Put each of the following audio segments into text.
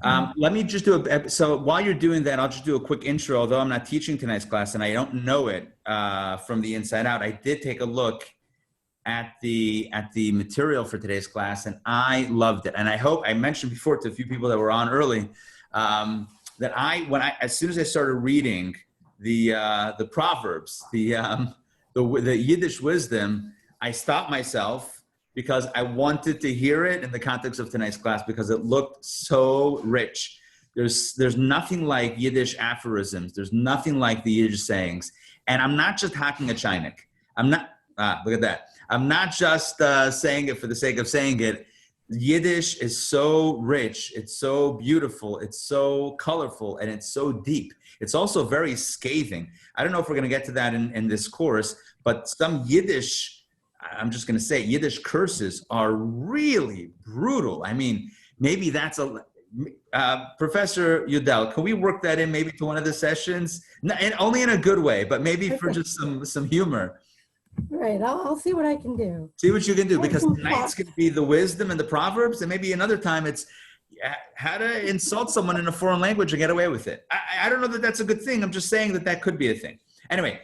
Let me just do so while you're doing that, I'll just do a quick intro. Although I'm not teaching tonight's class and I don't know it from the inside out, I did take a look at the material for today's class, and I loved it. And I hope I mentioned before to a few people that were on early that as soon as I started reading the Proverbs, the Yiddish wisdom, I stopped myself because I wanted to hear it in the context of tonight's class because it looked so rich. There's nothing like Yiddish aphorisms. There's nothing like the Yiddish sayings. And I'm not just hacking a chinik. Look at that. I'm not just saying it for the sake of saying it. Yiddish is so rich. It's so beautiful. It's so colorful, and it's so deep. It's also very scathing. I don't know if we're going to get to that in this course, but some Yiddish, I'm just going to say, Yiddish curses are really brutal. I mean, maybe that's Professor Udel, can we work that in maybe to one of the sessions? And only in a good way, but maybe for just some humor. Right, I'll see what I can do. See what you can do, because tonight's going to be the wisdom and the Proverbs, and maybe another time it's how to insult someone in a foreign language and get away with it. I don't know that that's a good thing. I'm just saying that could be a thing. Anyway,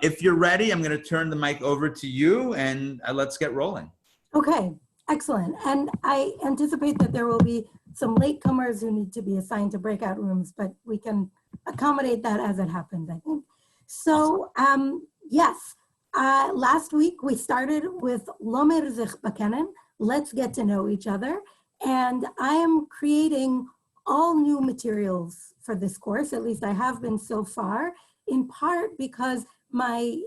if you're ready, I'm going to turn the mic over to you, and let's get rolling. Okay, excellent. And I anticipate that there will be some latecomers who need to be assigned to breakout rooms, but we can accommodate that as it happens, I think. So, yes, last week we started with Lomer sich bekennen, let's get to know each other. And I am creating all new materials for this course, at least I have been so far, in part because my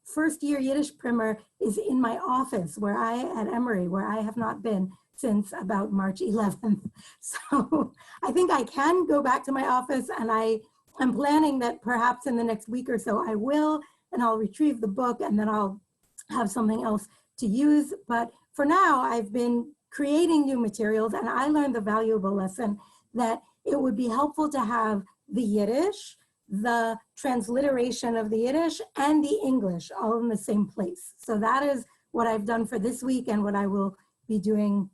first year Yiddish primer is in my office at Emory, where I have not been since about March 11th. So I think I can go back to my office, and I'm planning that perhaps in the next week or so I will, and I'll retrieve the book and then I'll have something else to use. But for now, I've been creating new materials, and I learned the valuable lesson that it would be helpful to have the Yiddish, the transliteration of the Yiddish, and the English all in the same place. So that is what I've done for this week and what I will be doing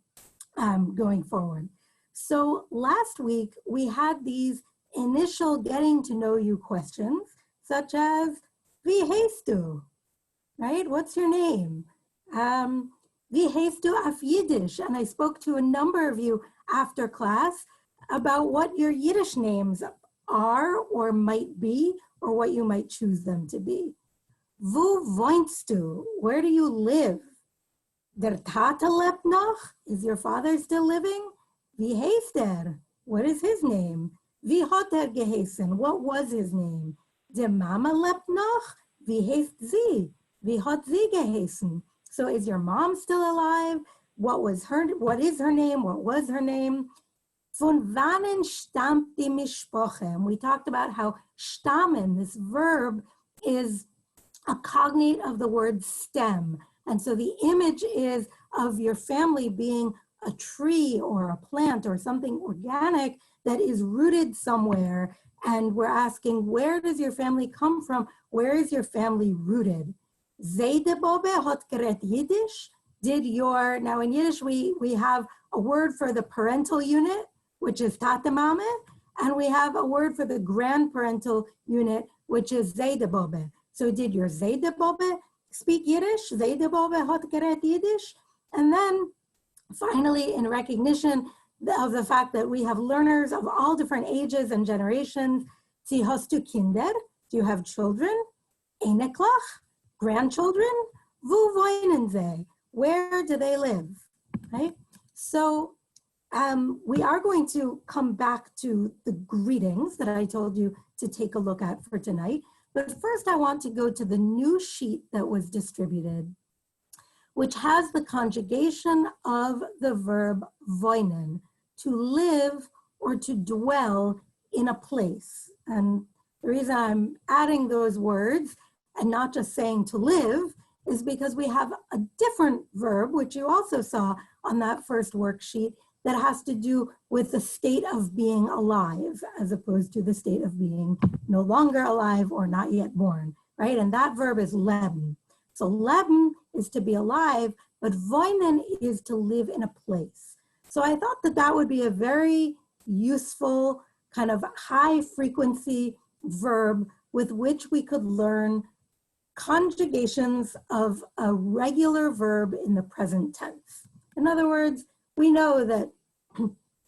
going forward. So last week we had these initial getting to know you questions, such as, Wie heißt du? Right? What's your name? Wie heißt du auf Yiddish? And I spoke to a number of you after class about what your Yiddish names are or might be, or what you might choose them to be. Wo wohnst du? Where do you live? Der Tate lebt noch? Is your father still living? Wie heißt What is his name? Wie hat geheißen? What was his name? Der Mama lebt noch? Wie heißt sie? Wie hat sie geheißen? So is your mom still alive? What is her name? What was her name? Von wannen stammt die Mishpoche? And we talked about how stammen, this verb, is a cognate of the word stem. And so the image is of your family being a tree or a plant or something organic that is rooted somewhere. And we're asking, where does your family come from? Where is your family rooted? Zaidy hat geredet Yiddish? Now in Yiddish, we have a word for the parental unit, which is Tate Mame, and we have a word for the grandparental unit, which is Zaidy. So did your Zaidy speak Yiddish? Zaidy hat geredet Yiddish? And then finally, in recognition of the fact that we have learners of all different ages and generations, hast du Kinder? Do you have children? Eneklach? Grandchildren? Wo wohnen sie? Where do they live? Right? So we are going to come back to the greetings that I told you to take a look at for tonight. But first I want to go to the new sheet that was distributed, which has the conjugation of the verb wohnen, to live or to dwell in a place. And the reason I'm adding those words and not just saying to live is because we have a different verb, which you also saw on that first worksheet, that has to do with the state of being alive, as opposed to the state of being no longer alive or not yet born, right? And that verb is leben. So leben is to be alive, but wohnen is to live in a place. So I thought that would be a very useful, kind of high frequency verb with which we could learn conjugations of a regular verb in the present tense. In other words, we know that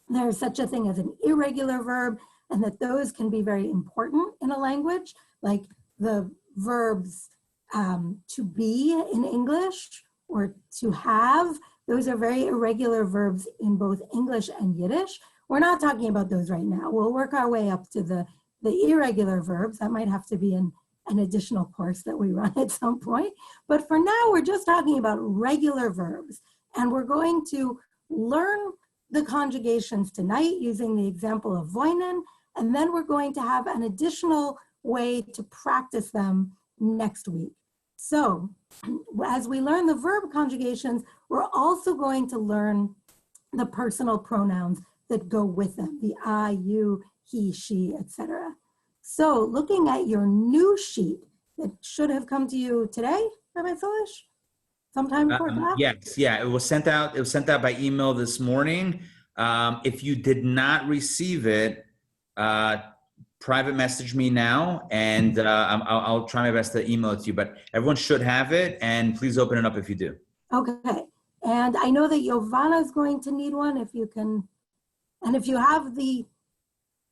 there's such a thing as an irregular verb, and that those can be very important in a language, like the verbs to be in English or to have. Those are very irregular verbs in both English and Yiddish. We're not talking about those right now. We'll work our way up to the irregular verbs. That might have to be an additional course that we run at some point. But for now, we're just talking about regular verbs. And we're going to learn the conjugations tonight using the example of voinen. And then we're going to have an additional way to practice them next week. So as we learn the verb conjugations, we're also going to learn the personal pronouns that go with them, the I, you, he, she, etc. So looking at your new sheet that should have come to you today, Rabbi Solish, sometime before class? Yes, yeah, it was sent out. It was sent out by email this morning. If you did not receive it, private message me now, and I'll try my best to email it to you. But everyone should have it, and please open it up if you do. Okay. And I know that Giovanna is going to need one if you can, and if you have the,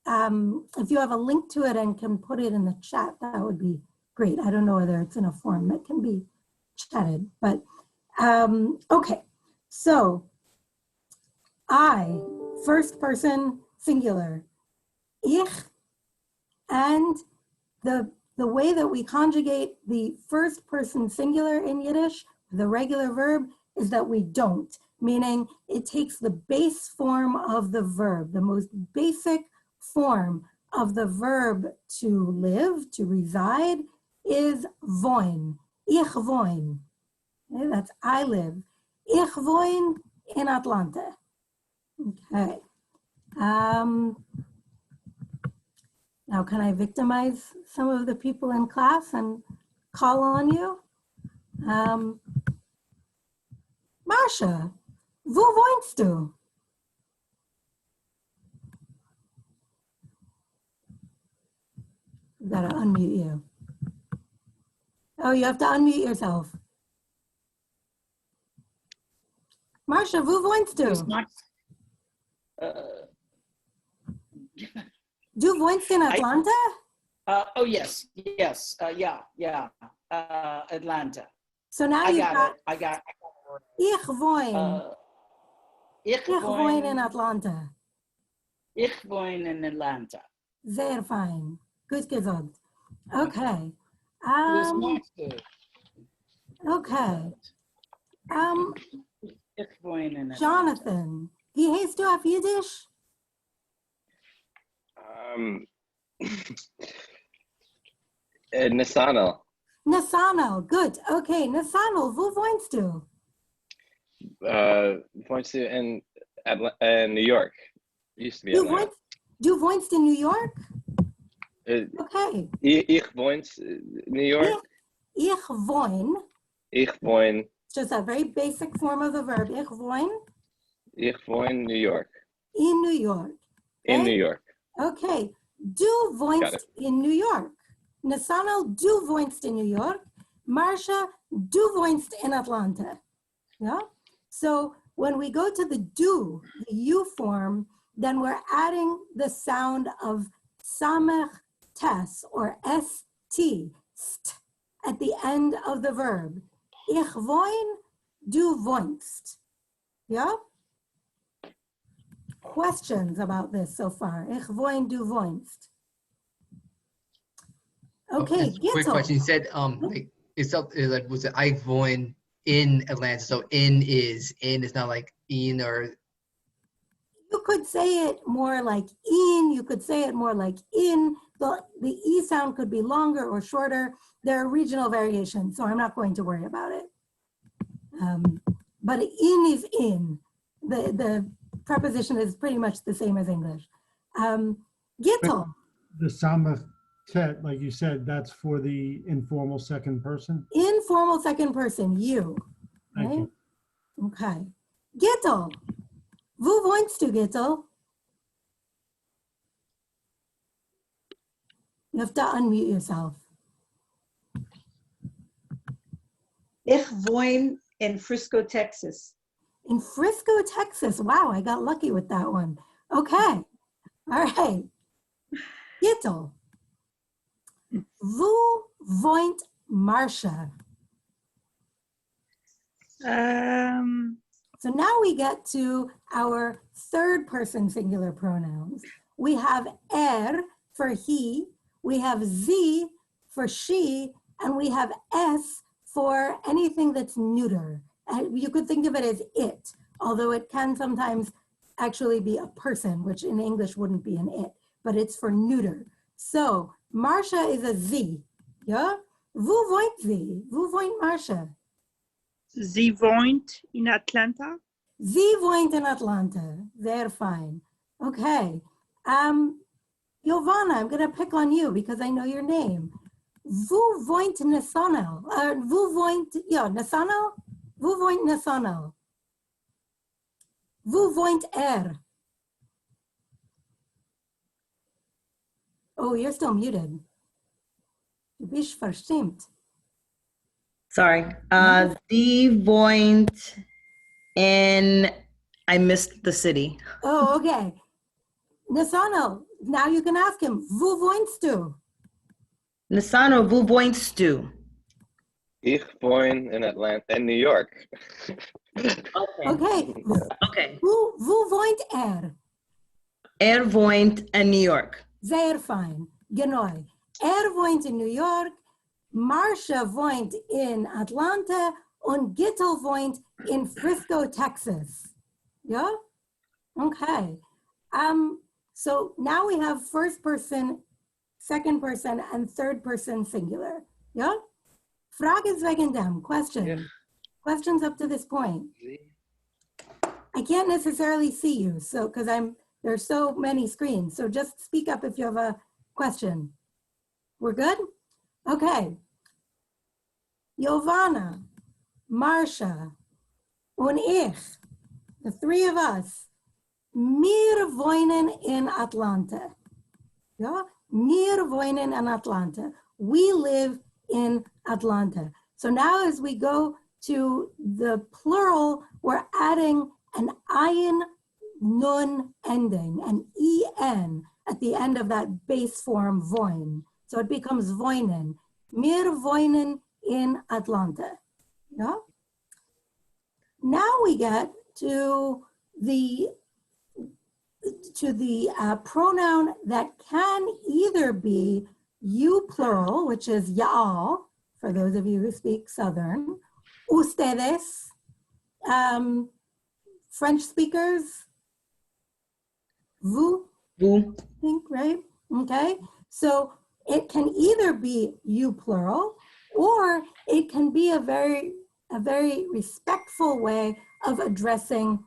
if you have a link to it and can put it in the chat, that would be great. I don't know whether it's in a form that can be chatted, but okay. So I, first person singular, ich, and the way that we conjugate the first person singular in Yiddish, the regular verb, is that we don't, meaning it takes the base form of the verb, the most basic form of the verb to live, to reside, is wohn, ich wohn. Okay, that's I live. Ich wohn in Atlanta. Okay. Now, can I victimize some of the people in class and call on you? Marsha, wo wohnst du? I've got to unmute you. Oh, you have to unmute yourself. Marsha, wo wohnst du? Du wohnst in Atlanta? Oh, yes, yes, yeah, Atlanta. So now I got it. Ich wohn. Ich wohn in Atlanta. Ich wohn in Atlanta. Sehr fein. Gut gesagt. Okay. Okay. Ich wohn in Atlanta. Jonathan, wie heißt du auf Yiddish? Nathaniel. Nathaniel, good. Okay, Nathaniel, wo wohnst du? Wohnst du in New York? Used to be Atlanta. Du wohnst in New York? Okay. Ich wohnst New York? Ich wohn. Ich wohn. It's just a very basic form of the verb. Ich wohn. Ich wohn New York. In New York. Okay? In New York. Okay. Du wohnst in New York. Nathaniel, du wohnst in New York. Marsha, du wohnst in Atlanta. Yeah? So when we go to the do, the you form, then we're adding the sound of samech tes or st, st, at the end of the verb. Ich wohn, du wohnst. Yeah? Questions about this so far? Ich wohn, du wohnst. Okay, quick question. You said like was it I wohn in Atlanta? So in is not like in, or you could say it more like in, you could say it more like in. The E sound could be longer or shorter. There are regional variations, so I'm not going to worry about it. But in is in. The preposition is pretty much the same as English. Gittel. The samach tet, like you said, that's for the informal second person? Informal second person, you. Thank right? you. Okay. Gittel. Wo wohnst du, Gittel? You have to unmute yourself. Ich wohne in Frisco, Texas. In Frisco, Texas. Wow, I got lucky with that one. Okay. All right. Gittel. Wo wohnt Marcia? So now we get to our third person singular pronouns. We have for he, we have sie for she, and we have s for anything that's neuter. You could think of it as it, although it can sometimes actually be a person, which in English wouldn't be an it, but it's for neuter. So Marcia is a sie, yeah? Wo wohnt sie? Wo wohnt Marcia? Sie wohnt in Atlanta. Sie wohnt in Atlanta. Very fine. Okay. Giovanna, I'm going to pick on you because I know your name. Wo wohnt Nathanael? Wo wohnt, Nathanael? Wo wohnt Nathanael? Wo wohnt Oh, you're still muted. Du bist verstimmt. Sorry. Sie wohnt in, I missed the city. Oh, okay. Nathanael, now you can ask him, wo wohnst du? Nathanael, wo wohnst du? Ich wohne in Atlanta, in New York. Okay. Okay. Wo wohnt Wohnt in New York. Sehr fein. Genau. Wohnt in New York, Marcia wohnt in Atlanta und Gittel wohnt in Frisco, Texas. Yeah? Okay. So now we have first person, second person, and third person singular. Yeah? Frage wegen dem. Question. Yeah. Questions up to this point. I can't necessarily see you, so because there's so many screens. So just speak up if you have a question. We're good? Okay. Giovanna, Marcia, und ich, the three of us, wir wohnen in Atlanta. Yeah? Wir wohnen in Atlanta. We live in Atlanta. So now as we go to the plural, we're adding an ayin nun ending, an en at the end of that base form voin. So it becomes voinen. Wir wohnen in Atlanta. Yeah? Now we get to the pronoun that can either be you plural, which is y'all, for those of you who speak Southern, ustedes, French speakers, vous, Vous. I think, right? Okay, so it can either be you plural, or it can be a very respectful way of addressing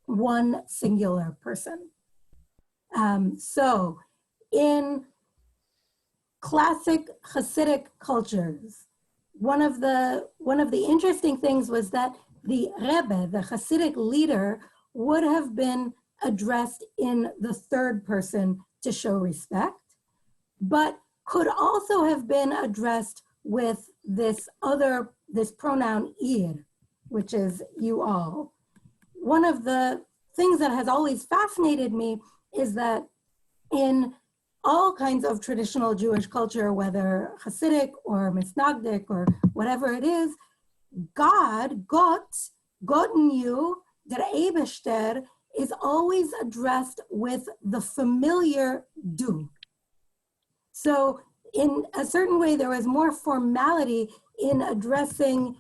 one singular person. So in classic Hasidic cultures, one of the interesting things was that the Rebbe, the Hasidic leader, would have been addressed in the third person to show respect, but could also have been addressed with this pronoun ir, which is you all. One of the things that has always fascinated me is that in all kinds of traditional Jewish culture, whether Hasidic or Misnagdic or whatever it is, God, Gott, Gotten you, der Eibester, is always addressed with the familiar du. So in a certain way, there was more formality in addressing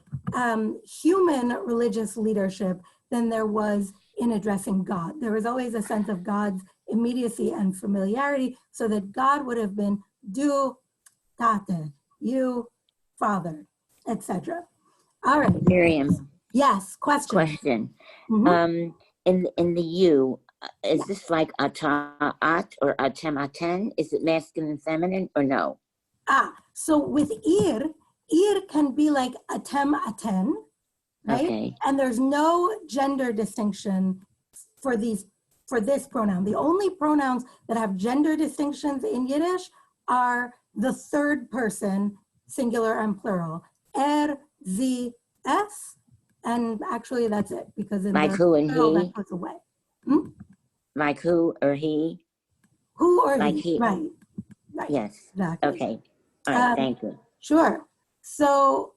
human religious leadership than there was in addressing God. There was always a sense of God's immediacy and familiarity, so that God would have been du, tate, you, father, etc. All right. Miriam, Yes, question. Mhm. In the you, is this like ata'at or atematen? Is it masculine and feminine or no? So with ir can be like atem, aten, right? Okay. And there's no gender distinction for this pronoun. The only pronouns that have gender distinctions in Yiddish are the third person, singular and plural. Sie, es, and actually that's it, because in Like the who and plural he? that goes away. Like who or he? Who or Like he, he. right, right, Yes. exactly. Okay. All right. Um, Thank you. Sure. So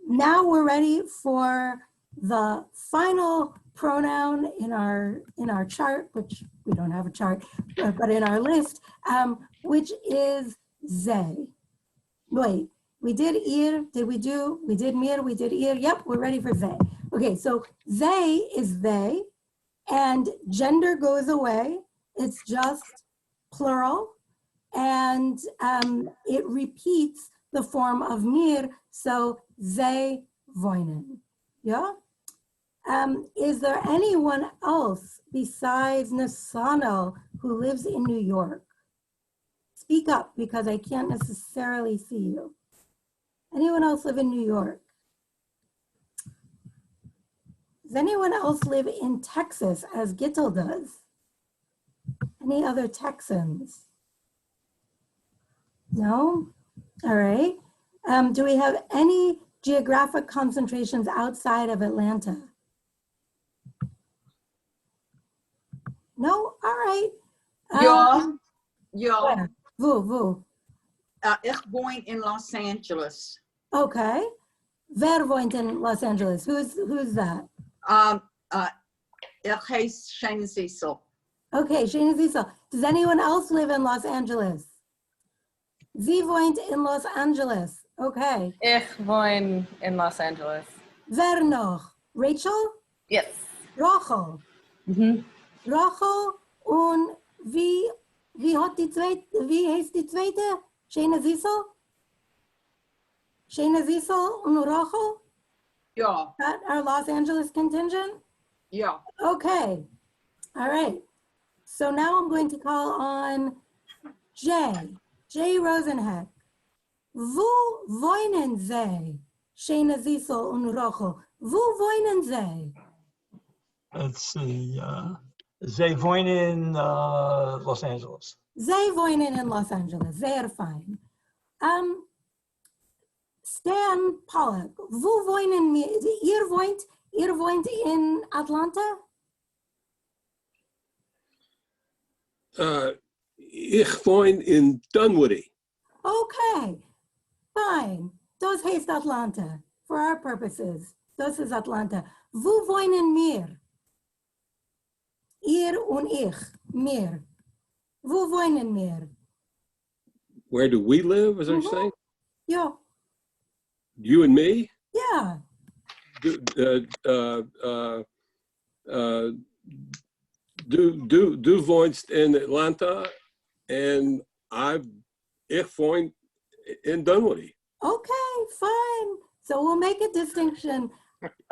now we're ready for the final pronoun in our chart, which we don't have a chart, but in our list, which is they. Wait, we did ihr, we did mir, we did ihr. Yep, we're ready for they. Okay, so they is they, and gender goes away. It's just plural, and it repeats the form of mir, so they wohnen. Yeah? Is there anyone else besides Nasano who lives in New York? Speak up, because I can't necessarily see you. Anyone else live in New York? Does anyone else live in Texas, as Gittel does? Any other Texans? No? All right. Do we have any geographic concentrations outside of Atlanta? No? All right. Ja, Where? Wo? ich woon in Los Angeles. Okay. Wer wohnt in Los Angeles? Who's that? Ich heiße Shtisel. Okay, Shana Zisel. Does anyone else live in Los Angeles? Sie wohnt in Los Angeles. Okay. Ich wohne in Los Angeles. Wer noch? Rachel? Yes. Rachel. Rachel und wie heißt die zweite? Shana Zisel? Shana Zisel und Rachel? Ja. That our Los Angeles contingent? Ja. Okay. All right. So now I'm going to call on Jay Rosenheck. Wo wohnen Sie? Shana Zisel und Rachel. Wo wohnen Sie? Let's see. They wohnen in Los Angeles. Sie wohnen in Los Angeles. Sehr fein. Stan Pollock. Wo wohnen wir? Ihr wohnt in Atlanta? Ich wohne in Dunwoody. Okay, fine. Das heißt Atlanta. For our purposes, das ist Atlanta. Wo wohnen wir? Ihr und ich, mir. Wo wohnen wir? Where do we live, is that what you're saying? Ja, You and me? ja. Du wohnst in Atlanta and ich wohne in Dunwoody. Okay, fine. So we'll make a distinction.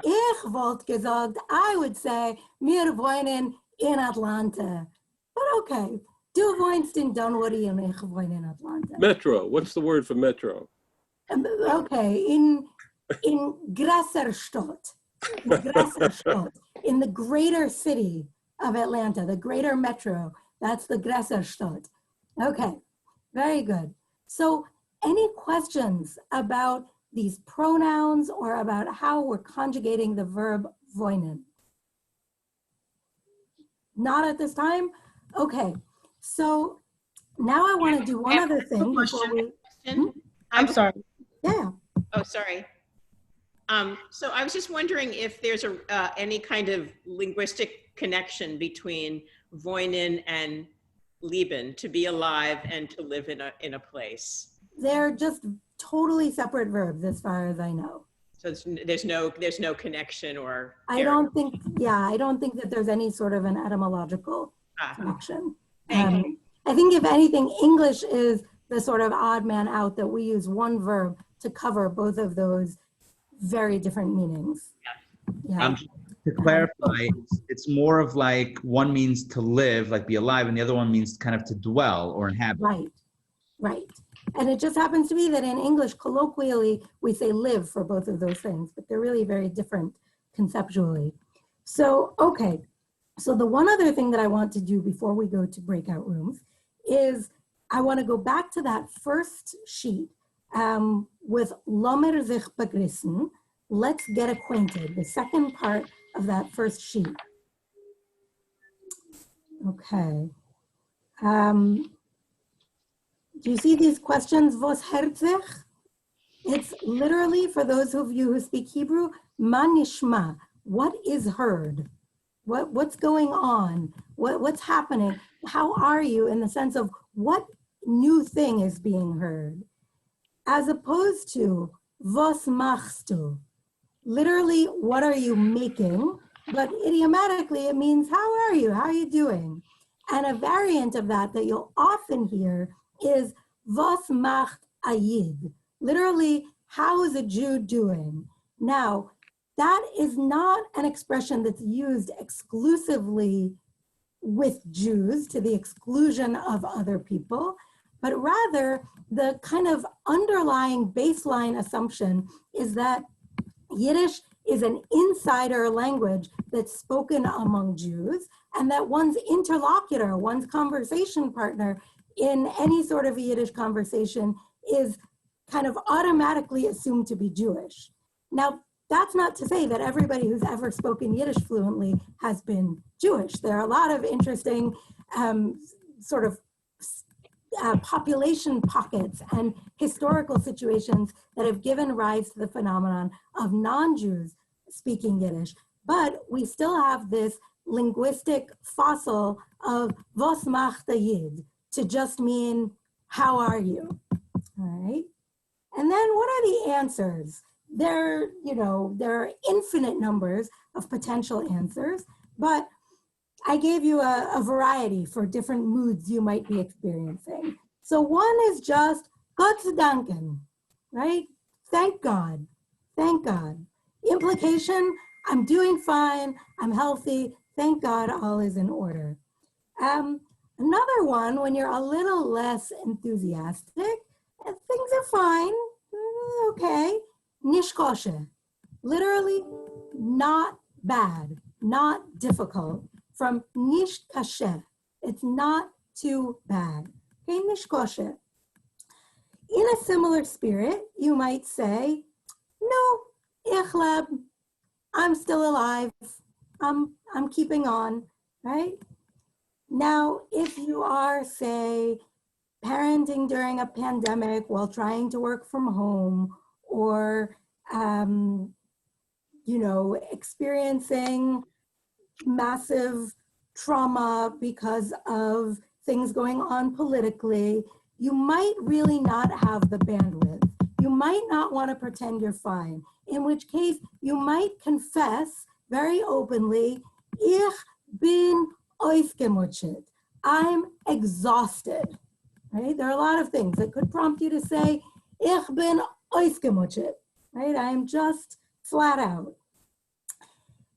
Ich wollte gesagt, I would say, wir wohnen in Atlanta. But okay, du wohnst in Dunwoody und ich wohne in Atlanta. Metro, what's the word for metro? Okay, in Grasserstadt, in the greater city of Atlanta, the greater metro, that's the Grasserstadt. Okay, very good. So any questions about these pronouns or about how we're conjugating the verb wohnen? Not at this time? Okay, so now I want to do one other thing before we... I'm sorry. Yeah. Oh, sorry. So I was just wondering if there's any kind of linguistic connection between wohnen and leben, to be alive and to live in a place. They're just totally separate verbs as far as I know. So there's no connection or. I don't think that there's any sort of an etymological connection. I think if anything, English is the sort of odd man out that we use one verb to cover both of those very different meanings. Yeah. To clarify, it's more of like one means to live, like be alive, and the other one means kind of to dwell or inhabit. Right. And it just happens to be that in English, colloquially, we say live for both of those things, but they're really very different conceptually. So, okay. So the one other thing that I want to do before we go to breakout rooms is I want to go back to that first sheet with Lomer sich begrüßen. Let's get acquainted, the second part of that first sheet. Okay. Do you see these questions? Was hört sich? It's literally, for those of you who speak Hebrew, ma nishma, what is heard? What's going on? What's happening? How are you, in the sense of what new thing is being heard? As opposed to was machst du? Literally, what are you making? But idiomatically, it means how are you? How are you doing? And a variant of that you'll often hear is was macht a Yid? Literally, how is a Jew doing? Now, that is not an expression that's used exclusively with Jews to the exclusion of other people, but rather the kind of underlying baseline assumption is that Yiddish is an insider language that's spoken among Jews, and that one's interlocutor, one's conversation partner in any sort of a Yiddish conversation is kind of automatically assumed to be Jewish. Now, that's not to say that everybody who's ever spoken Yiddish fluently has been Jewish. There are a lot of interesting sort of population pockets and historical situations that have given rise to the phenomenon of non-Jews speaking Yiddish. But we still have this linguistic fossil of was macht a Yid to just mean, how are you? All right. And then what are the answers? There are infinite numbers of potential answers, but I gave you a variety for different moods you might be experiencing. So one is just Gott sei Danken, right? Thank God, thank God. Implication, I'm doing fine, I'm healthy, thank God all is in order. Another one, when you're a little less enthusiastic, things are fine, okay. Nishkoshe, literally not bad, not difficult. From nish kashe, it's not too bad. Okay, nishkoshe. In a similar spirit, you might say, no, ich leb, I'm still alive, I'm keeping on, right? Now, if you are, say, parenting during a pandemic while trying to work from home, or experiencing massive trauma because of things going on politically, you might really not have the bandwidth. You might not want to pretend you're fine, in which case you might confess very openly, ich bin ausgemutscht. I'm exhausted, right? There are a lot of things that could prompt you to say, ich bin ausgemutscht, right? I am just flat out.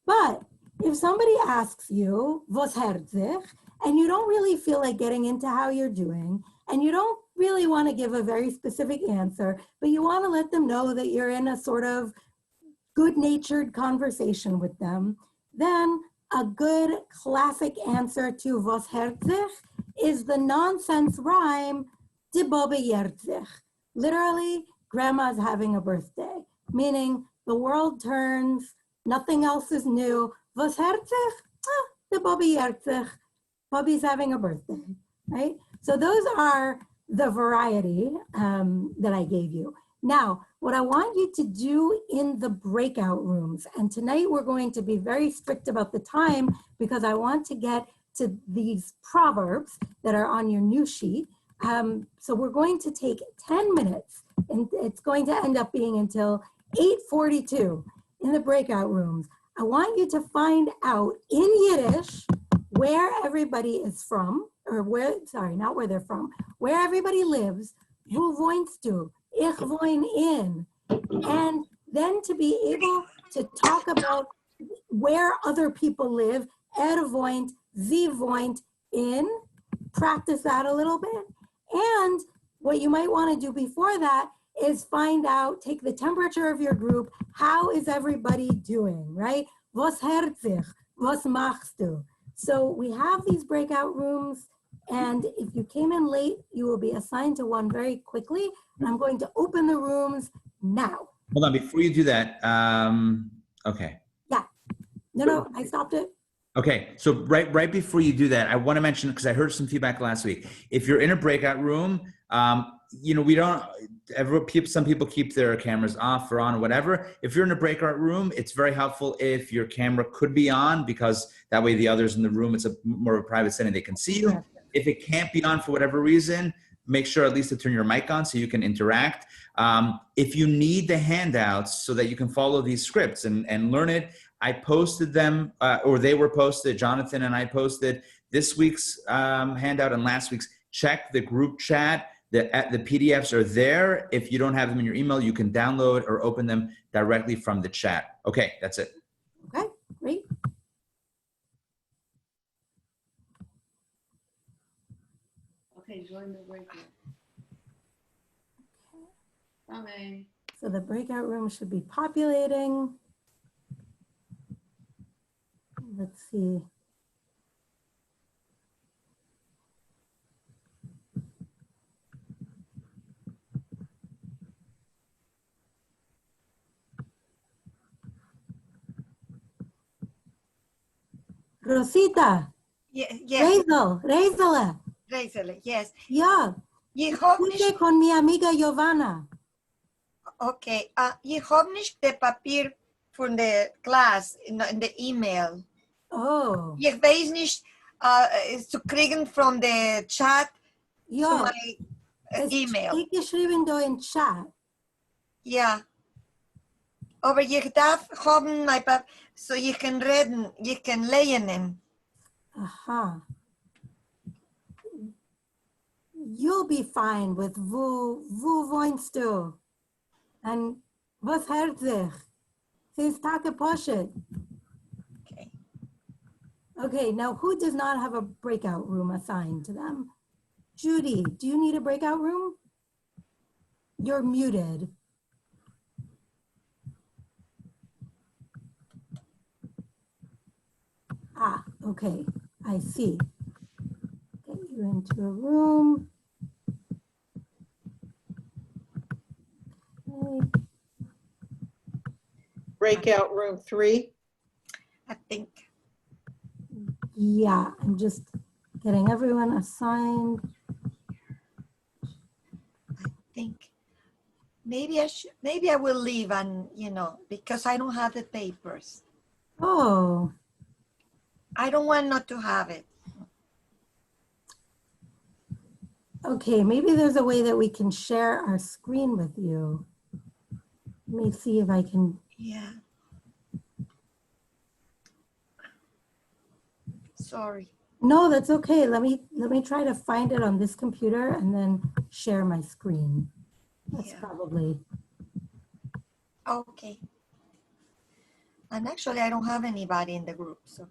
But if somebody asks you, was hört sich, and you don't really feel like getting into how you're doing, and you don't really want to give a very specific answer, but you want to let them know that you're in a sort of good-natured conversation with them, then a good classic answer to was hört sich is the nonsense rhyme, de Bubby hört sich. Literally, grandma's having a birthday, meaning the world turns, nothing else is new. Was hört sich? De Bubby hört sich. Bubby's having a birthday, right? So those are the variety that I gave you. Now, what I want you to do in the breakout rooms, and tonight we're going to be very strict about the time because I want to get to these proverbs that are on your new sheet. So we're going to take 10 minutes, and it's going to end up being until 8:42 in the breakout rooms. I want you to find out in Yiddish where everybody is from, or where, sorry, not where they're from, where everybody lives, wo wohnst du, ich wohne in, and then to be able to talk about where other people live, wohnt, sie wohnt in, practice that a little bit. And what you might want to do before that is find out, take the temperature of your group, how is everybody doing, right? Was hört sich? Was machst du? So we have these breakout rooms And if you came in late, you will be assigned to one very quickly. And I'm going to open the rooms now. Hold on, before you do that, okay. Yeah. No, I stopped it. Okay, so right before you do that, I want to mention, because I heard some feedback last week. If you're in a breakout room, we don't. Some people keep their cameras off or on or whatever. If you're in a breakout room, it's very helpful if your camera could be on, because that way the others in the room, it's more of a private setting, they can see you. If it can't be on for whatever reason, make sure at least to turn your mic on so you can interact. If you need the handouts so that you can follow these scripts and learn it, I posted them, or they were posted. Jonathan and I posted this week's handout and last week's. Check the group chat. The PDFs are there. If you don't have them in your email, you can download or open them directly from the chat. Okay, that's it. Okay, great. Okay, join the breakout. Okay. So the breakout room should be populating. Let's see. Rosita. Yes. Raisele. Raisele, yes. Ja. Ich hab nicht, con mi amiga Giovanna. okay, ich hab nicht das Papier von der Class in der E-Mail. Oh. Ich weiß nicht, zu kriegen von der Chat zu Ja. my E-Mail. Ich geschrieben da in Chat. Ja. Aber ich darf haben mein Papier, so ich kann reden, ich kann lernen. Aha. You'll be fine with wo wohnst du? And was hält sich? Sie ist Tage Poshet. Okay. Okay, now who does not have a breakout room assigned to them? Judy, do you need a breakout room? You're muted. Ah, okay, I see. Get you into a room. Okay. Breakout room 3. I think. Yeah, I'm just getting everyone assigned. I think maybe I will leave and, because I don't have the papers. Oh. I don't want not to have it. Okay, maybe there's a way that we can share our screen with you. Let me see if I can. Yeah. Sorry. No, that's okay. Let me try to find it on this computer and then share my screen. That's probably. Okay. And actually, I don't have anybody in the group, so.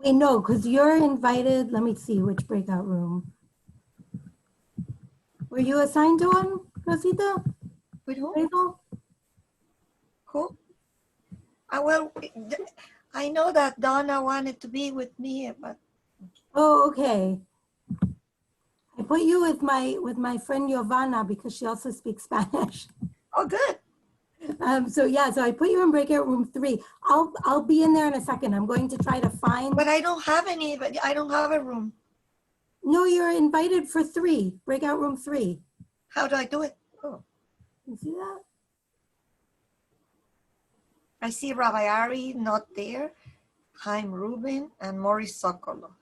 Wait, no, because you're invited. Let me see which breakout room. Were you assigned to one, Rosita? With who? Rachel? Who? Well, I know that Donna wanted to be with me, but. Oh, okay. I put you with my friend Giovanna because she also speaks Spanish. Oh, good. So I put you in breakout room 3. I'll be in there in a second. I'm going to try to find. But I don't have any. But I don't have a room. No, you're invited for 3. Breakout room 3. How do I do it? Oh, you see that? I see Rabbi Ari not there, Chaim Rubin, and Maurice Sokolov.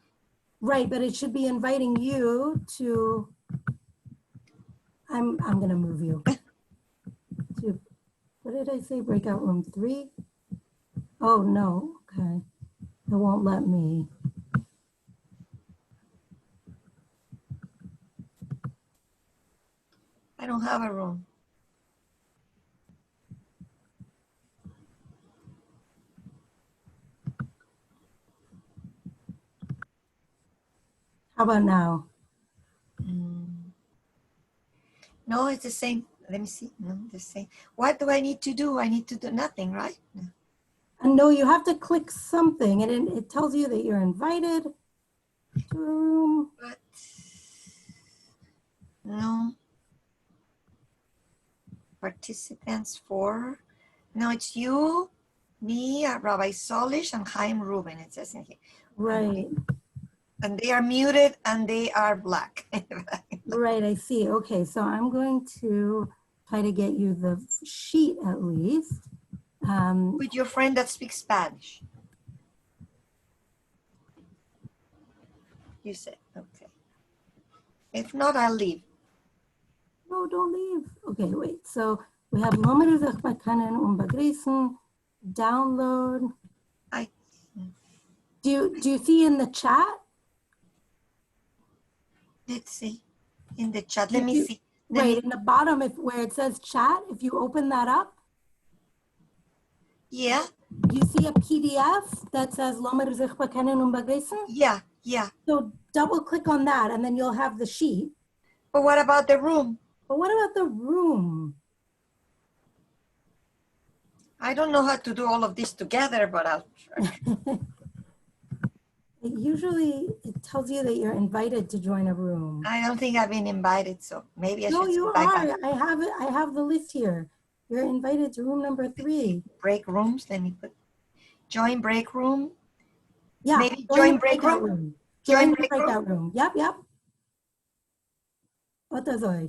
Right, but it should be inviting you to. I'm gonna move you to. What did I say? Breakout room 3? Oh, no. Okay. It won't let me. I don't have a room. How about now? No, it's the same. Let me see. No, the same. What do I need to do? I need to do nothing, right? No, you have to click something and it tells you that you're invited. to a room. But no. Participants for, no, it's you, me, Rabbi Solish, and Chaim Rubin, it says in here. Right. And they are muted and they are black. Right, I see. Okay, so I'm going to try to get you the sheet at least. With your friend that speaks Spanish. You said, okay. If not, I'll leave. No, don't leave. Okay, wait. So we have Moment sich bekennen und begrüßen, download. Do you see in the chat? Let's see. In the chat, let me see. Right, in the bottom, where it says chat, if you open that up. Yeah. You see a PDF that says Lomer sich bekennen und begrüßen? Yeah, yeah. So double click on that and then you'll have the sheet. But what about the room? But what about the room? I don't know how to do all of this together, but I'll try. Usually it tells you that you're invited to join a room. I don't think I've been invited, so maybe I should. No, you go back are. up. I have it. I have the list here. You're invited to room number 3. Break rooms. Let me put join break room. Yeah. Maybe join break breakout room. Join Join the breakout room. Yep, yep. What does I?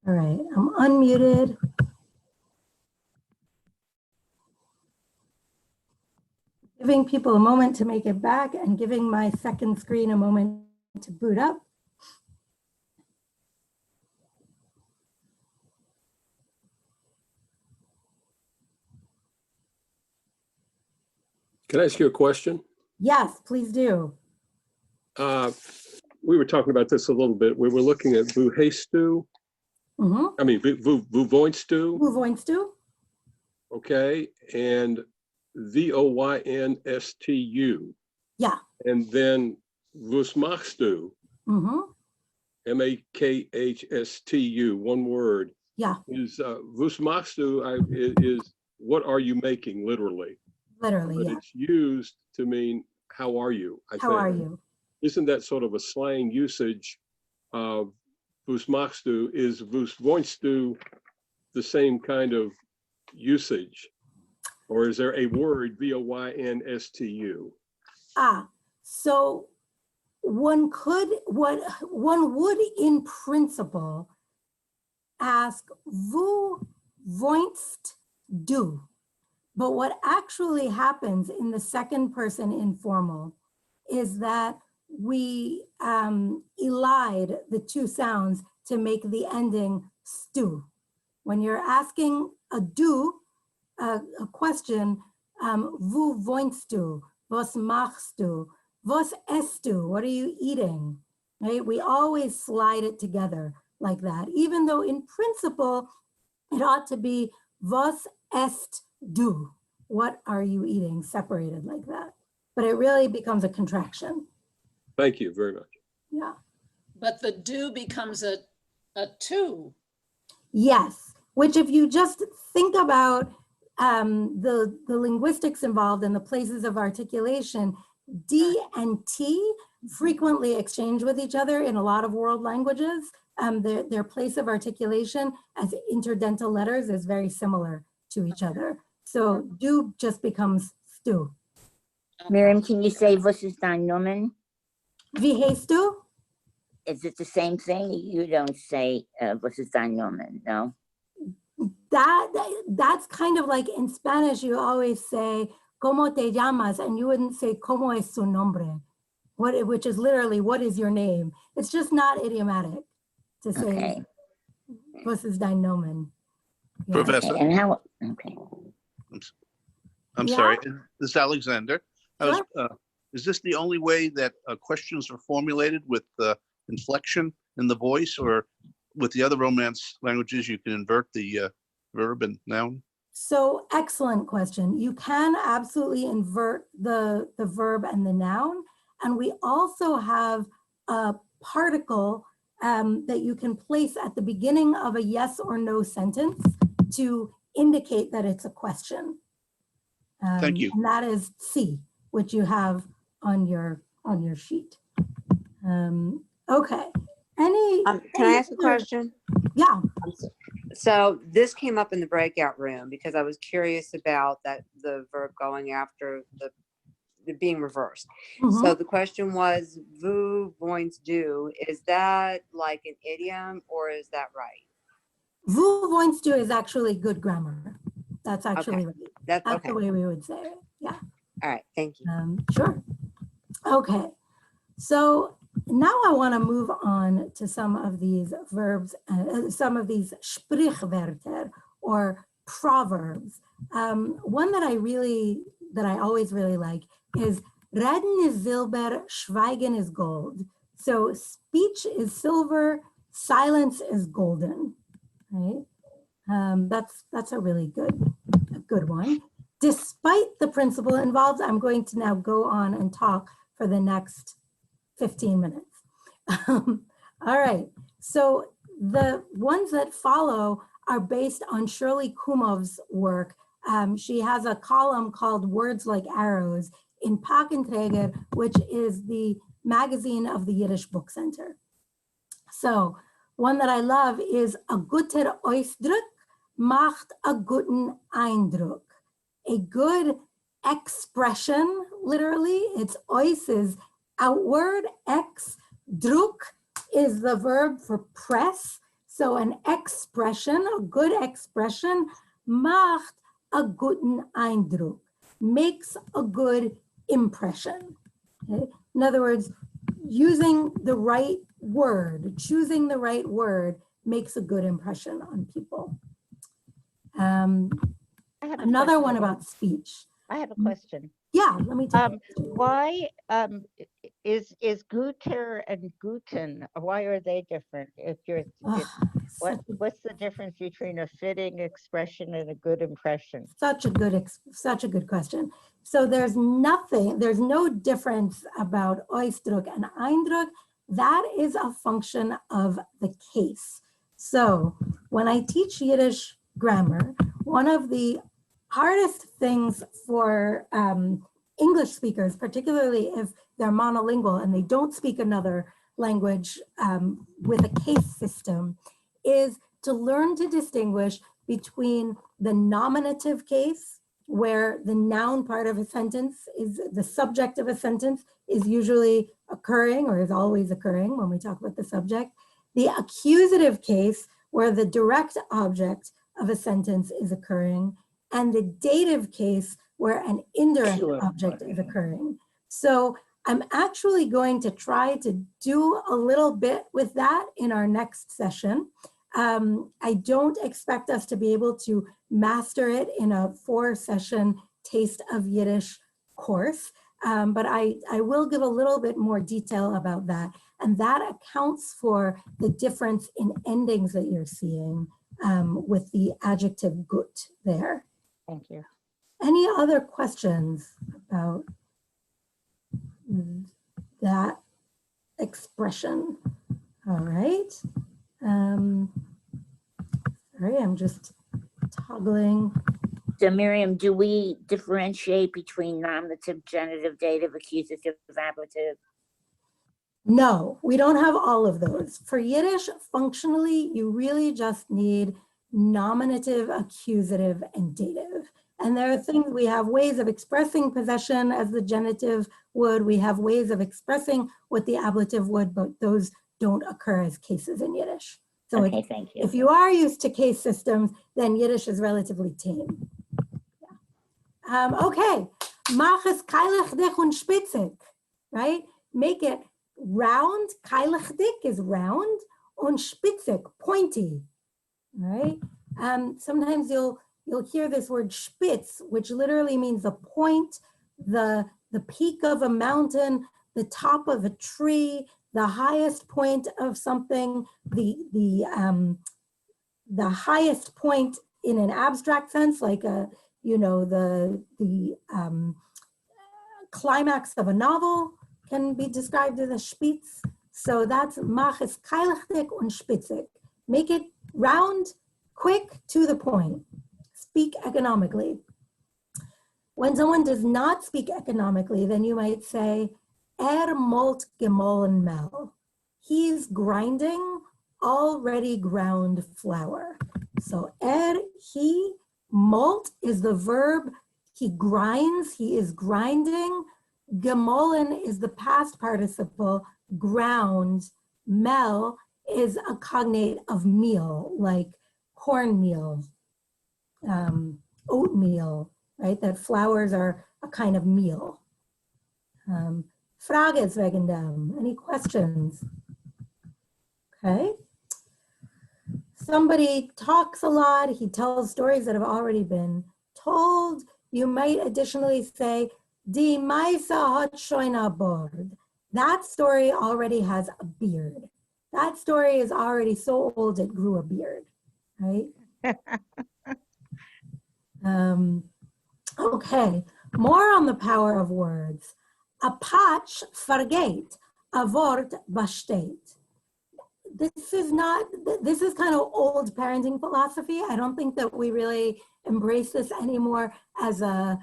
All right, I'm unmuted. Giving people a moment to make it back and giving my second screen a moment to boot up. Can I ask you a question? Yes, please do. We were talking about this a little bit. We were looking at vuhestu. Mm-hmm. I mean, vuvoinstu. Vuvoinstu. Okay, and voynstu. Yeah. And then vusmachstu. Mm-hmm. makhstu. One word. Yeah. Is vusmachstu is what are you making, literally? Literally, but yeah. It's used to mean how are you? I how think. are you? Isn't that sort of a slang usage of vusmachstu? Is vusvoinstu the same kind of usage, or is there a word voynstu? So one would in principle ask vu voinst du, but what actually happens in the second person informal is that we elide the two sounds to make the ending stu. When you're asking a do, a question, vu voinstu, was machstu, was estu, what are you eating? Right? We always slide it together like that, even though in principle, it ought to be was est du, what are you eating, separated like that. But it really becomes a contraction. Thank you very much. Yeah. But the do becomes a two. Yes, which if you just think about the linguistics involved and the places of articulation, D and T frequently exchange with each other in a lot of world languages. Their place of articulation as interdental letters is very similar to each other. So do just becomes stu. Miriam, can you say was ist dein Nomen? Wie heißt du? Is it the same thing? You don't say was ist dein Nomen, no? That's kind of like in Spanish, you always say, ¿Cómo te llamas? And you wouldn't say, ¿Cómo es su nombre? Which is literally, what is your name? It's just not idiomatic to say, was ist dein Nomen? Yeah. Professor. And how, okay. I'm sorry, this is Alexander. Is this the only way that questions are formulated with inflection in the voice, or with the other Romance languages you can invert the verb and noun? So excellent question. You can absolutely invert the verb and the noun. And we also have a particle that you can place at the beginning of a yes or no sentence to indicate that it's a question. Thank you. And that is C, which you have on your sheet. Okay. Can I ask a question? Yeah. So this came up in the breakout room because I was curious about the verb going after the being reversed. So the question was, vu voins do, is that like an idiom or is that right? Vu voins do is actually good grammar. That's actually right. That's okay. The way we would say it. Yeah. All right. Thank you. Sure. Okay. So now I want to move on to some of these verbs, some of these Sprikhverter or proverbs. One that I always really like is Reden is silber, Schweigen is gold. So speech is silver, silence is golden, right? That's a really good one. Despite the principle involved, I'm going to now go on and talk for the next 15 minutes. All right, so the ones that follow are based on Shirley Kumov's work. She has a column called Words Like Arrows in Pakenträger, which is the magazine of the Yiddish Book Center. So one that I love is a guter Ausdruck macht a guten Eindruck. A good expression, literally, it's Eus is outward, ex, Druck is the verb for press. So an expression, a good expression, macht a guten Eindruck, makes a good impression. Okay? In other words, using the right word, choosing the right word makes a good impression on people. Another one about speech. I have a question. Yeah, let me take why is guter and guten, why are they different? If you're what's the difference between a fitting expression and a good impression? Such a good question. So there's no difference about Ausdruck and Eindruck. That is a function of the case. So when I teach Yiddish grammar, one of the hardest things for English speakers, particularly if they're monolingual and they don't speak another language with a case system, is to learn to distinguish between the nominative case, where the noun part of a sentence is the subject of a sentence is usually occurring or is always occurring when we talk about the subject, the accusative case, where the direct object of a sentence is occurring, and the dative case, where an indirect object is occurring. So I'm actually going to try to do a little bit with that in our next session. I don't expect us to be able to master it in a 4-session Taste of Yiddish course, but I will give a little bit more detail about that. And that accounts for the difference in endings that you're seeing with the adjective gut there. Thank you. Any other questions about that expression? All right. Sorry, I'm just toggling. So Miriam, do we differentiate between nominative, genitive, dative, accusative, ablative? No, we don't have all of those. For Yiddish, functionally, you really just need nominative, accusative, and dative. And there are things, we have ways of expressing possession as the genitive would, we have ways of expressing what the ablative would, but those don't occur as cases in Yiddish. So okay, thank you. If you are used to case systems, then Yiddish is relatively tame. Yeah. Okay, mach es keilig dich und spitzig, right? Make it round, keilig dich is round, und spitzig, pointy, right? Sometimes you'll hear this word spitz, which literally means a point, the peak of a mountain, the top of a tree, the highest point of something, the highest point in an abstract sense, like the climax of a novel can be described as a spitz. So that's mach es keilig und spitzig. Make it round, quick, to the point. Speak economically. When someone does not speak economically, then you might say, malt gemollen Mel. He's grinding already ground flour. So he, malt is the verb, he grinds, he is grinding. Gemollen is the past participle, ground. Mel is a cognate of meal, like cornmeal, oatmeal, right? That flours are a kind of meal. Frages wegen dem. Any questions? Okay. Somebody talks a lot. He tells stories that have already been told. You might additionally say, Die Meise hat schon a Bord. That story already has a beard. That story is already so old it grew a beard, right? Okay, more on the power of words. A patch vergeht, a Wort besteht. This is kind of old parenting philosophy. I don't think that we really embrace this anymore as a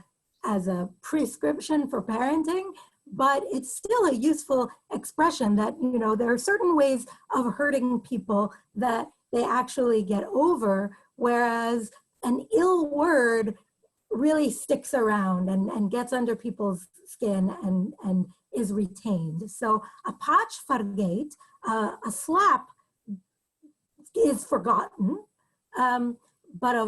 prescription for parenting, but it's still a useful expression that, there are certain ways of hurting people that they actually get over, whereas an ill word really sticks around and gets under people's skin and is retained. So a patch vergeht, a slap is forgotten. But a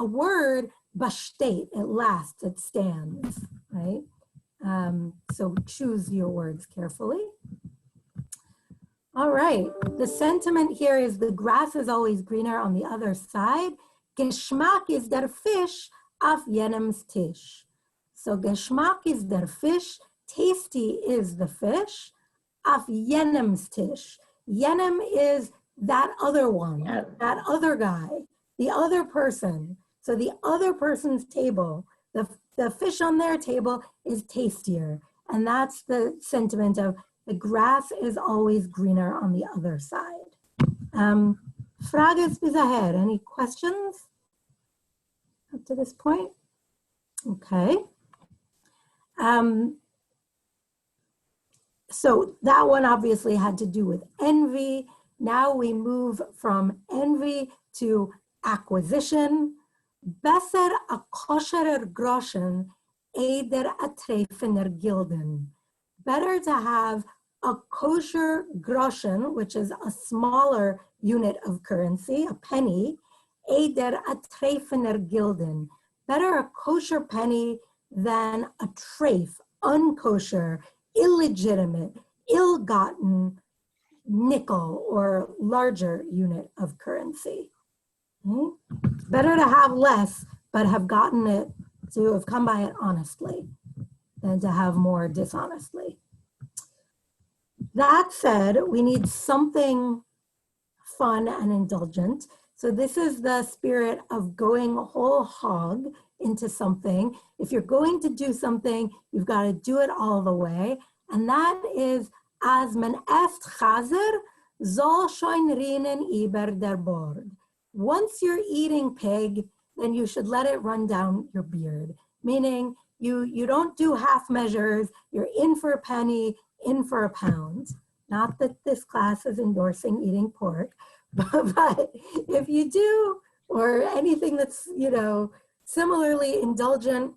word, bashtet, it lasts, it stands, right? So choose your words carefully. All right, the sentiment here is the grass is always greener on the other side. Geschmack is der Fisch auf jenem's Tisch. So Geschmack is der Fisch, tasty is the fish, auf jenem's Tisch. Jenem is that other one, that other guy, the other person. So the other person's table, the fish on their table is tastier. And that's the sentiment of the grass is always greener on the other side. Frages bis aher, any questions up to this point? Okay. So that one obviously had to do with envy. Now we move from envy to acquisition. Besser a kosherer groschen, eider a trefener gilden. Better to have a kosher groschen, which is a smaller unit of currency, a penny, eider a trefener gilden. Better a kosher penny than a treif, unkosher, illegitimate, ill-gotten nickel or larger unit of currency. Okay? It's better to have less, but have gotten it, to have come by it honestly, than to have more dishonestly. That said, we need something fun and indulgent. So this is the spirit of going whole hog into something. If you're going to do something, you've got to do it all the way. And that is, as men est chazer, soll schon rinnen über der Bord. Once you're eating pig, then you should let it run down your beard. Meaning you don't do half measures, you're in for a penny, in for a pound. Not that this class is endorsing eating pork, but if you do, or anything that's, similarly indulgent,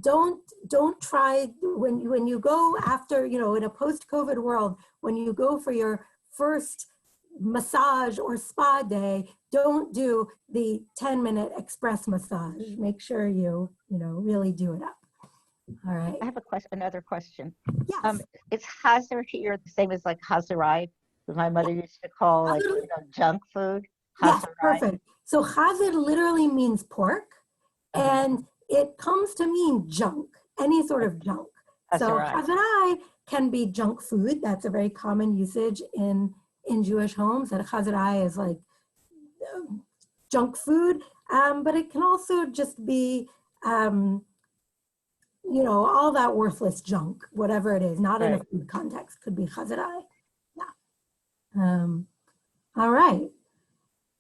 don't try, when you go after, in a post-COVID world, when you go for your first massage or spa day, don't do the 10-minute express massage. Make sure you really do it up. All right. I have another question. Yes. Is Chazer here the same as like Chazerai, that my mother used to call like junk food? Yes, perfect. So Chazer literally means pork, and it comes to mean junk, any sort of junk. So Chazerai can be junk food. That's a very common usage in Jewish homes, that Chazerai is like junk food, but it can also just be all that worthless junk, whatever it is, not in a food context, could be chazerai. Yeah. All right.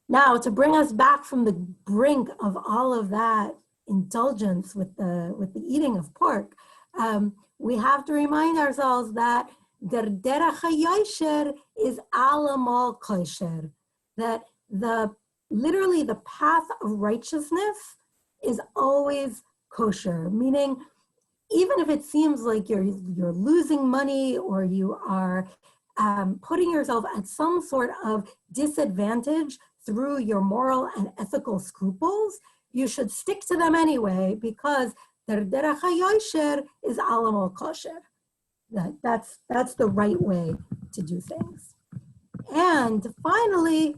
Now, to bring us back from the brink of all of that indulgence with the eating of pork, we have to remind ourselves that der derech hayosher is allemal kosher, that literally the path of righteousness is always kosher, meaning even if it seems like you're losing money or you are putting yourself at some sort of disadvantage through your moral and ethical scruples, you should stick to them anyway, because der derech hayosher is allemal kosher. That's the right way to do things. And finally,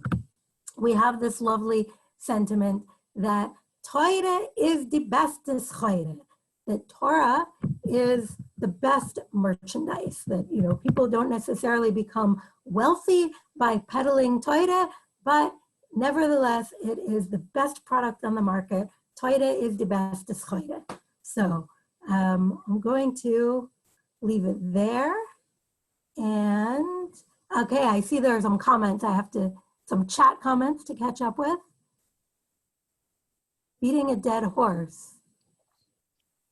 we have this lovely sentiment that Torah is the best chayre, that Torah is the best merchandise, that people don't necessarily become wealthy by peddling Torah, but nevertheless, it is the best product on the market. Torah is the best chayre. So I'm going to leave it there. And okay, I see there are some comments. I have some chat comments to catch up with. Beating a dead horse.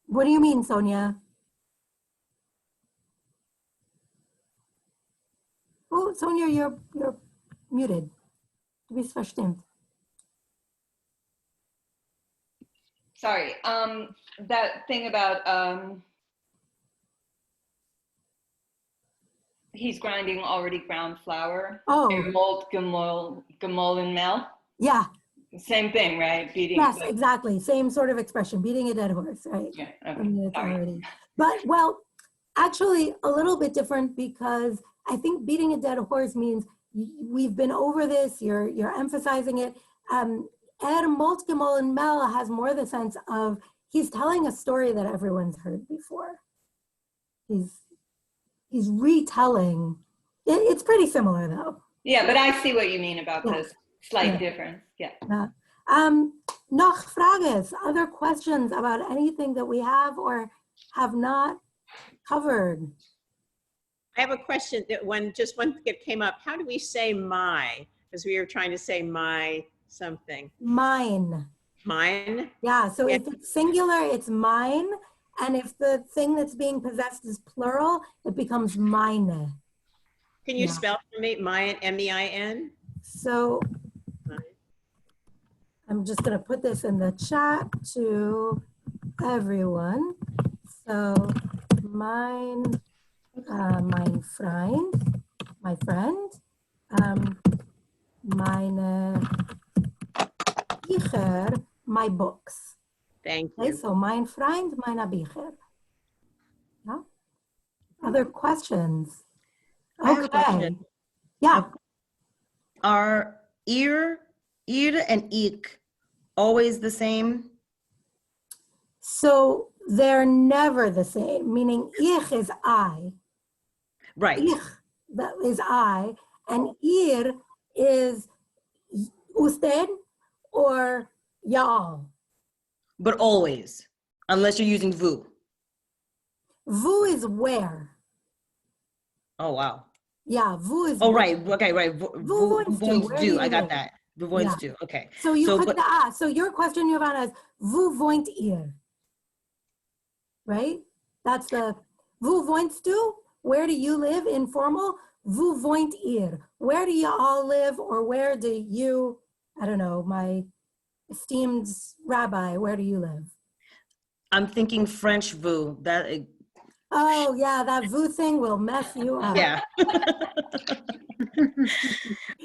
What do you mean, Sonia? Oh, Sonia, you're muted. Du bist verstimmt. Sorry. That thing about he's grinding already ground flour. Oh. Malt, gemol, and mel. Yeah. Same thing, right? Beating. Yes, exactly. Same sort of expression, beating a dead horse, right? Yeah. I Okay. mean, it's Sorry. already, but well, actually a little bit different because I think beating a dead horse means we've been over this, you're emphasizing it. Malt, gemol, and mel has more the sense of he's telling a story that everyone's heard before. He's retelling. It's pretty similar though. Yeah, but I see what you mean about this slight difference. Yeah. Noch Frages, other questions about anything that we have or have not covered? I have a question that one that came up. How do we say my? Because we were trying to say my something. Mine. Mine? Yeah, so if it's singular, it's mine. And if the thing that's being possessed is plural, it becomes mine. Can you spell for me? Mine, M-E-I-N? So I'm just going to put this in the chat to everyone. So mein Freund, my friend, meine Bücher, my books. Thank Okay, you. so mein Freund, meine Bücher. Yeah. Other questions? I have a Okay. question. Yeah. Are ir and ik always the same? So they're never the same, meaning ich is I. Right. Ich, that is I, and ir is usted or y'all. But always, unless you're using vous. Vous is where. Oh, wow. Yeah, vous is Oh, where. right. Okay, right. Vous Where do do. you I got live? that. Vous voints Yeah. do. Okay. So you So, put but- the ah. So your question, Giovanna, is vous wohnt ihr? Right? That's the vous wohnst du? Where do you live? Informal. Vous wohnt ihr? Where do you all live, or where do you? I don't know. My esteemed rabbi, where do you live? I'm thinking French vous. That Oh yeah, that vous thing will mess you up. yeah.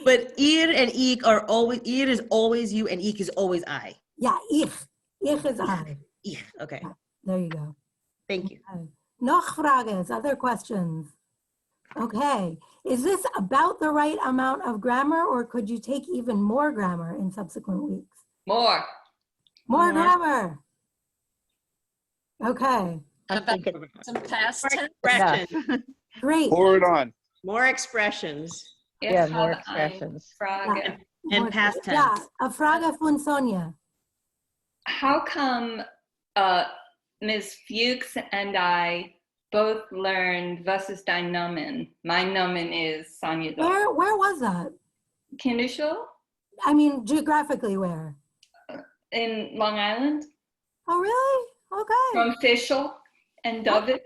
But ir and ik are always, ir is always you and ik is always I. Yeah, ich. Ich is I. Ich. Okay. There you go. Thank you. Okay. Noch Frages, other questions? Okay. Is this about the right amount of grammar, or could you take even more grammar in subsequent weeks? More. More grammar. Okay. Some past tense. Expression. Great. Pour it on. More expressions. Yeah, more expressions. Frage. And past tense. Yeah, a Frage von Sonja. How come Ms. Fuchs and I both learned was ist dein Nomen? My Nomen is Sonia. Where was that? Kinderschule I mean, geographically where? in Long Island Oh, really? Okay. from Fischl and David.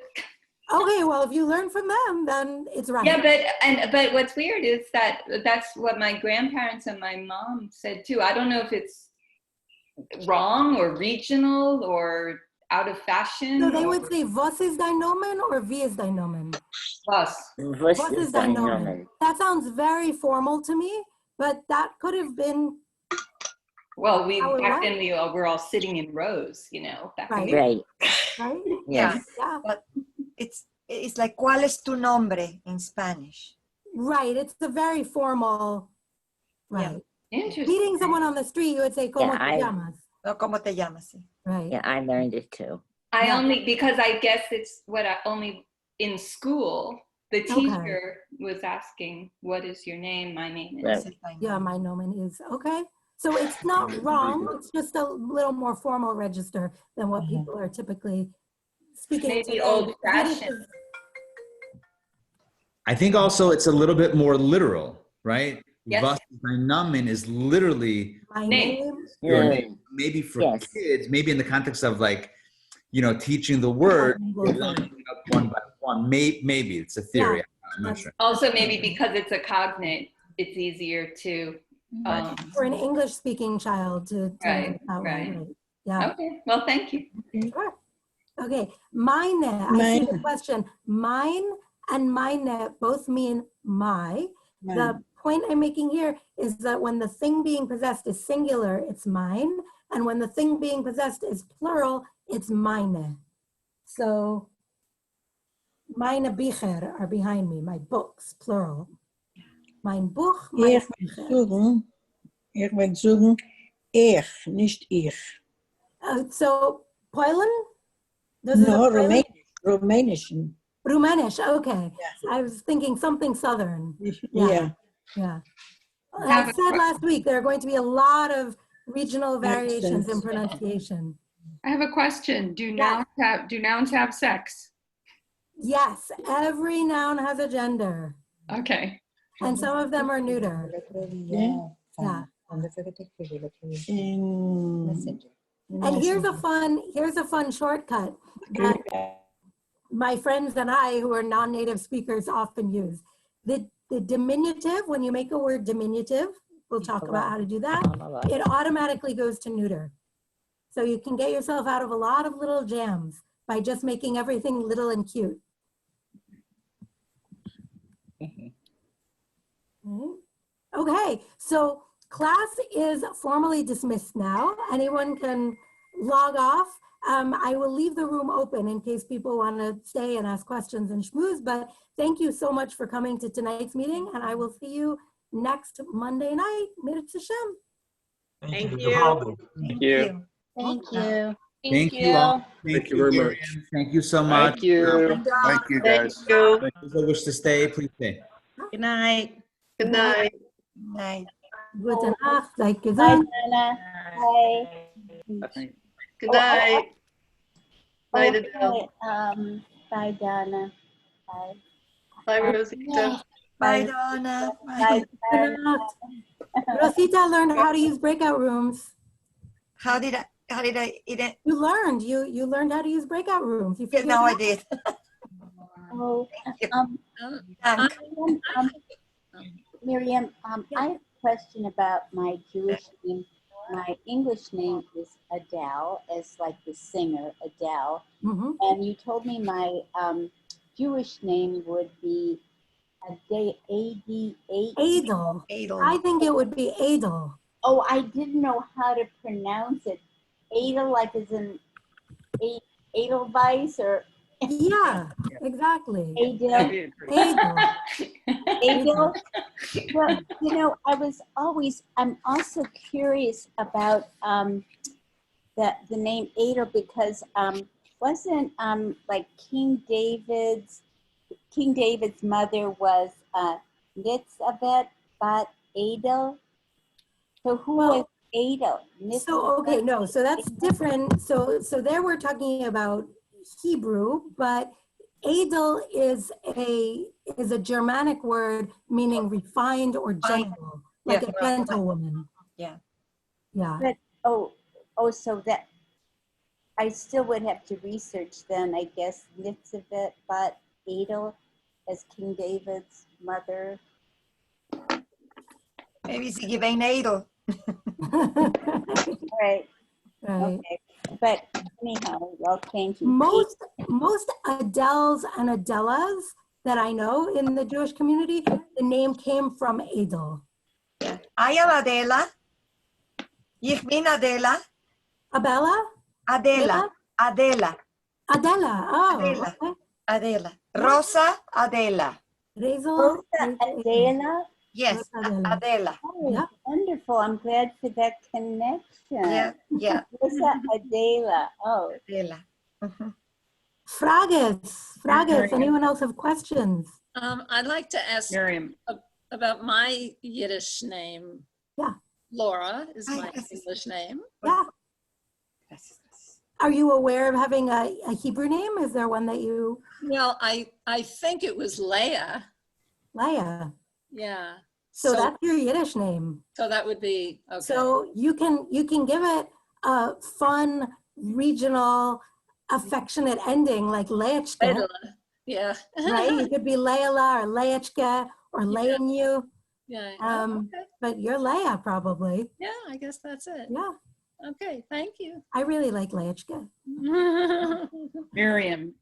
Okay, well, if you learn from them, then it's right. Yeah, but what's weird is that that's what my grandparents and my mom said too. I don't know if it's wrong or regional or out of fashion. So they would say, was ist dein Nomen or wie ist dein Nomen? Was. Was ist dein Nomen? That sounds very formal to me, but that could have been. Well, how it back went. then we're all sitting in rows, you know. Back in Right. the- Right. Right? Yes. Yeah. But it's like ¿cuál es tu nombre in Spanish? Right. It's a very formal. Right. Interesting. Meeting someone on the street, you would say, ¿Cómo Yeah, te I- llamas? No, ¿cómo te llamas? Sí. Right. Yeah, I learned it too. I Yeah. only, because I guess it's what I only, in school, the Okay. teacher was asking, what is your name? My name is. Right. Yeah, my nomen is okay. So it's not wrong. It's just a little more formal register than what people are typically speaking. Maybe today. old Yiddish fashioned. is- I think also it's a little bit more literal, right? Yes. Was ist dein Nomen is literally My Name. name. your Yeah. name. Maybe for Yes. kids, maybe in the context of like, teaching the word, Yeah. lining up one by one. Maybe it's a theory. I'm not sure. Also, maybe because it's a cognate, it's easier to. For an English-speaking child to Right, that way, right. right. Yeah. Okay, well, thank you. Sure. Okay. Meine. I see the Meine. question. Mine. and meine both mean my. The point I'm making here is that when the thing being possessed is singular, it's mine. And when the thing being possessed is plural, it's meine. So meine Bücher are behind me, my books, plural. Mein Buch, meine Bücher. Ich will sagen, ich, nicht ich. So Poland? No, Romanian. Rumänisch, okay. I was thinking something Southern. Yeah. Yeah. I said last week, there are going to be a lot of regional variations in Accents. pronunciation. I have a question. Do nouns have sex? Yes, every noun has a gender. Okay. And some of them are neuter. Yeah. Yeah. And here's a fun shortcut that my friends and I who are non-native speakers often use. The diminutive, when you make a word diminutive, we'll talk about how to do that, it automatically goes to neuter. So you can get yourself out of a lot of little jams by just making everything little and cute. Okay, so class is formally dismissed now. Anyone can log off. I will leave the room open in case people want to stay and ask questions and schmooze, but thank you so much for coming to tonight's meeting, and I will see you next Monday night. Mirtz Hashem. Thank you. Thank you. Thank you all. Thank you very much. Thank you so much. Thank you. Thank you, guys. Those who wish to stay, please stay. Good night. Good night. Night. Gute Nacht. Seid gesund. Good night. Night, Okay, Adele. bye, Donna. Bye. Bye, Rosita. Bye, Donna. Bye. Good Nacht. Rosita learned how to use breakout rooms. How did I eat it? You learned how to use breakout rooms. You figured No, it I out? did. Oh, Thank. Miriam, I have a question about my Jewish name. My English name is Udel, as like the singer Adele. And you told me my Jewish name would be Adel. I think it would be Adel. Oh, I didn't know how to pronounce it. Adel, like as in Edelweiss, or Yeah, exactly. Adel. Adel. Well, you know, I'm also curious about the name Adel, because wasn't like King David's mother was Nitzabet bat Adel. So who was Adel? So that's different. So there we're talking about Hebrew, but Adel is a Germanic word meaning refined or gentle, like a gentlewoman. Yeah. Yeah. But so that I still would have to research then, I guess, Nitzabet bat Adel as King David's mother. Maybe it's giving Adel. Right. Right. Okay. But anyhow, well, thank you. Most Adels and Adelas that I know in the Jewish community, the name came from Adel. I am Adela. Ich bin Adela. Abella? Adela. Adela. Adela. Oh. Adela. Okay. Adela. Rosa Adela. Rosa Adela? Yes, Adela. Oh, yeah. Wonderful. I'm glad for that connection. Yeah. Rosa Adela. Oh. Adela. Frages. Anyone else have questions? I'd like to ask Miriam about my Yiddish name. Yeah. Laura is my English name. Yeah. Are you aware of having a Hebrew name? Is there one that you? Well, I think it was Leah. Leah. Yeah. So that's your Yiddish name. So that would be okay. So you can give it a fun, regional, affectionate ending like Leachke. Yeah. Right? You could be Leila or Leachke or Leinu. Yeah. But you're Leah probably. Yeah, I guess that's it. Yeah. Okay, thank you. I really like Leachke. Miriam,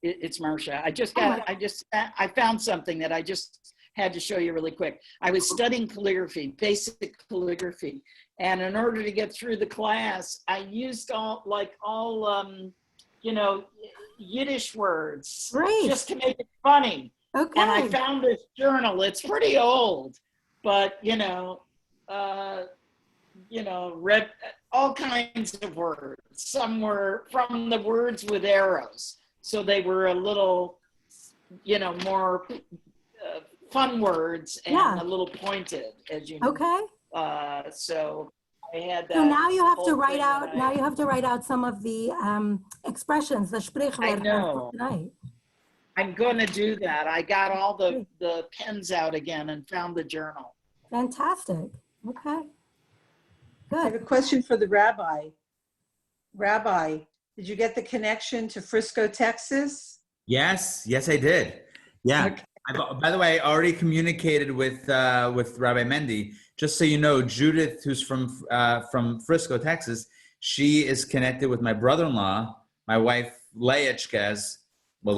It's Marcia. I found something that I just had to show you really quick. I was studying calligraphy, basic calligraphy. And in order to get through the class, I used all Yiddish words just to make it funny. Okay. And I found this journal. It's pretty old, but read all kinds of words. Some were from the words with arrows, so they were a little, more fun words and a little pointed, as you know. Okay. So I had that. So now you have to whole write thing out. that Now you have to write out some of the expressions, the Shprikhverter I know. tonight. I'm going to do that. I got all the pens out again and found the journal. Fantastic. Okay. I have a question for the rabbi. Rabbi, did you get the connection to Frisco, Texas? Yes, I did. Yeah. Okay. By the way, I already communicated with Rabbi Mendy. Just so you know, Judith, who's from Frisco, Texas, she is connected with my brother-in-law, my wife Leah Chkez. Well,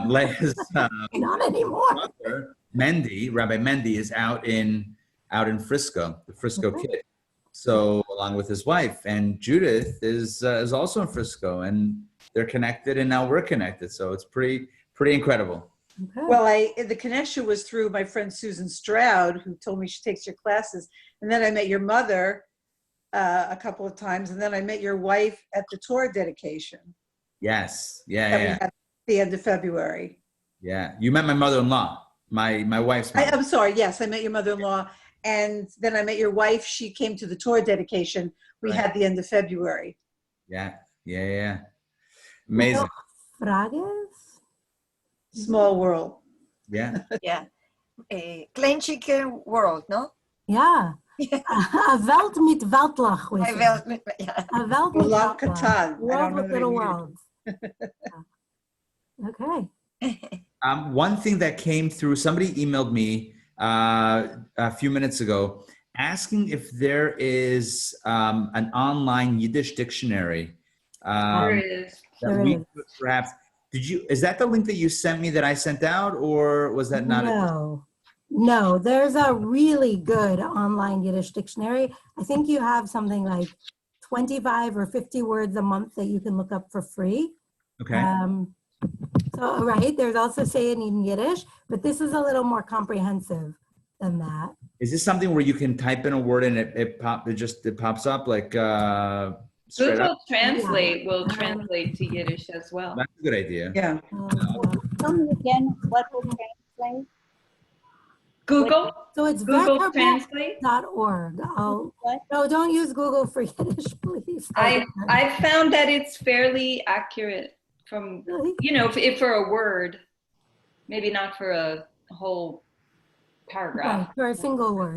Leah's not anymore. brother, Mendy, Rabbi Mendy, is out in Frisco, the Frisco kid. So along with his wife, and Judith is also in Frisco, and they're connected, and now we're connected. So it's pretty incredible. Okay. Well, the connection was through my friend Susan Stroud, who told me she takes your classes. And then I met your mother a couple of times. And then I met your wife at the Torah dedication. Yes. That we had at the end of February. Yeah. You met my mother-in-law, my wife's mother. I'm sorry. Yes, I met your mother-in-law. And then I met your wife. She came to the Torah dedication. We had the end of February. Yeah. Amazing. Frages? Small world. Yeah. Yeah. A klein chicken world, no? Ja. A Welt mit Vortlekh. A Welt mit, yeah. A Welt mit World Vortlekh. World World with little worlds. Okay. One thing that came through, somebody emailed me a few minutes ago asking if there is an online Yiddish dictionary. There is. That we could perhaps. Is that the link that you sent me that I sent out, or was that not? No, there's a really good online Yiddish dictionary. I think you have something like 25 or 50 words a month that you can look up for free. Okay. There's also saying in Yiddish, but this is a little more comprehensive than that. Is this something where you can type in a word and it pops up like Google Translate will translate to Yiddish as well. That's a good idea. Yeah. Tell me again, what will translate? Google. So it's Google Translate. .org. No, don't use Google for Yiddish, please. I found that it's fairly accurate from, if for a word, maybe not for a whole paragraph. For a single word.